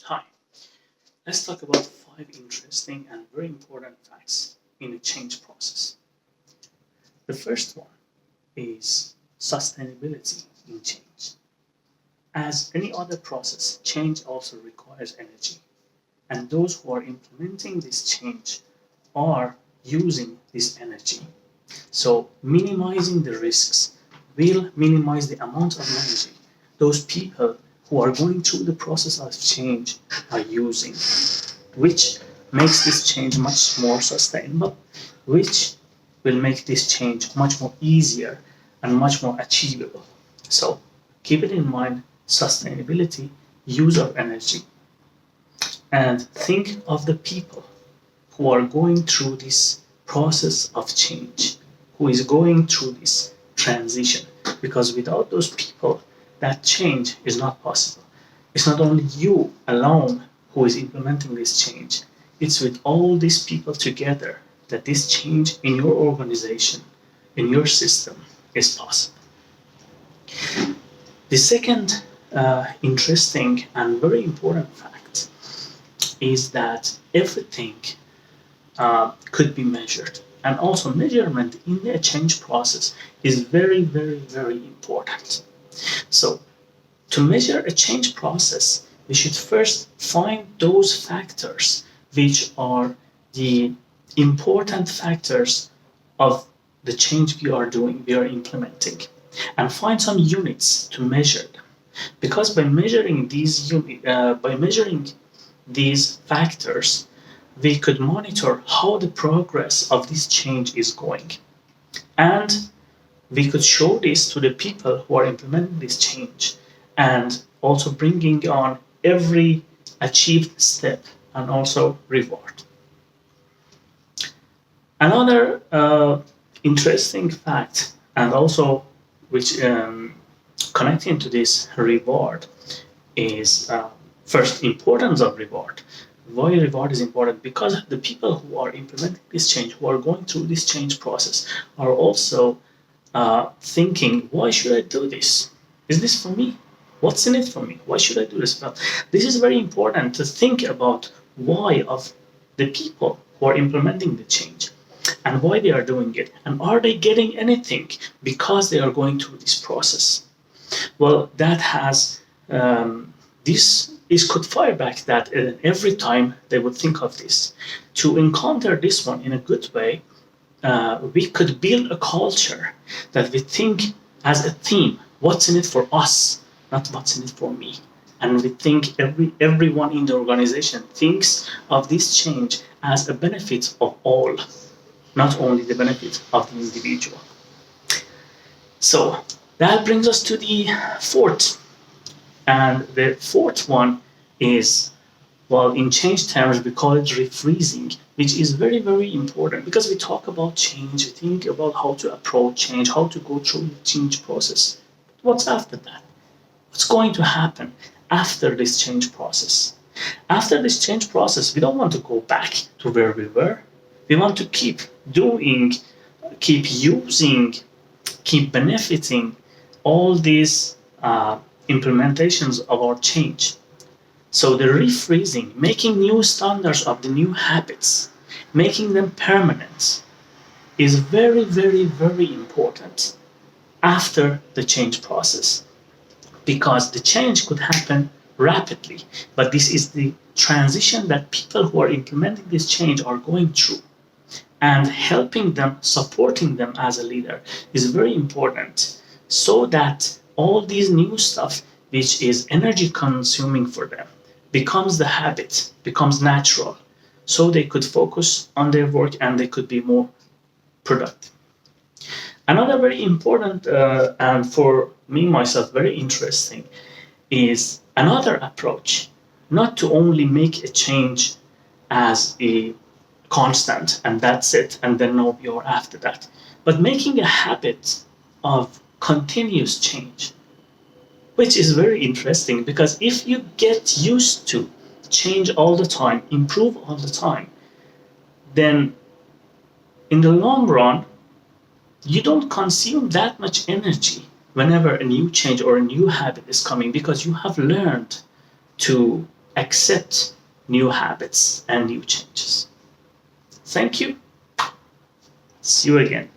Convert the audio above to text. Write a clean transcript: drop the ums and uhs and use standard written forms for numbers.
Hi, let's talk about 5 interesting and very important facts in the change process. The first one is sustainability in change. As any other process, change also requires energy, and those who are implementing this change are using this energy. So, minimizing the risks will minimize the amount of energy those people who are going through the process of change are using, which makes this change much more sustainable, which will make this change much more easier and much more achievable. So keep it in mind, sustainability, use of energy, and think of the people who are going through this process of change, who is going through this transition. Because without those people, that change is not possible. It's not only you alone who is implementing this change, it's with all these people together that this change in your organization, in your system, is possible. The second interesting and very important fact is that everything could be measured. And also, measurement in the change process is very, very, very important. So, to measure a change process, we should first find those factors which are the important factors of the change we are doing, we are implementing, and find some units to measure them. Because by measuring these factors, we could monitor how the progress of this change is going. And we could show this to the people who are implementing this change and also bringing on every achieved step and also reward. Another interesting fact, and also which connecting to this reward, is first importance of reward. Why reward is important? Because the people who are implementing this change, who are going through this change process, are also thinking, why should I do this? Is this for me? What's in it for me? Why should I do this? Well, this is very important to think about why of the people who are implementing the change and why they are doing it. And are they getting anything because they are going through this process? Well, that has this could fire back that every time they would think of this. To encounter this one in a good way, we could build a culture that we think as a team, what's in it for us, not what's in it for me. And we think everyone in the organization thinks of this change as a benefit of all, not only the benefit of the individual. So that brings us to the fourth. And the fourth one is, well, in change terms, we call it refreezing, which is very, very important because we talk about change, we think about how to approach change, how to go through the change process. What's after that? What's going to happen after this change process? After this change process, we don't want to go back to where we were. We want to keep doing, keep using, keep benefiting all these implementations of our change. So the refreezing, making new standards of the new habits, making them permanent, is very, very, very important after the change process. Because the change could happen rapidly, but this is the transition that people who are implementing this change are going through. And helping them, supporting them as a leader is very important so that all these new stuff, which is energy consuming for them, becomes the habit, becomes natural, so they could focus on their work and they could be more productive. Another very important and for me myself very interesting is another approach, not to only make a change as a constant and that's it and then no you're after that, but making a habit of continuous change, which is very interesting because if you get used to change all the time, improve all the time, then in the long run, you don't consume that much energy whenever a new change or a new habit is coming because you have learned to accept new habits and new changes. Thank you. See you again.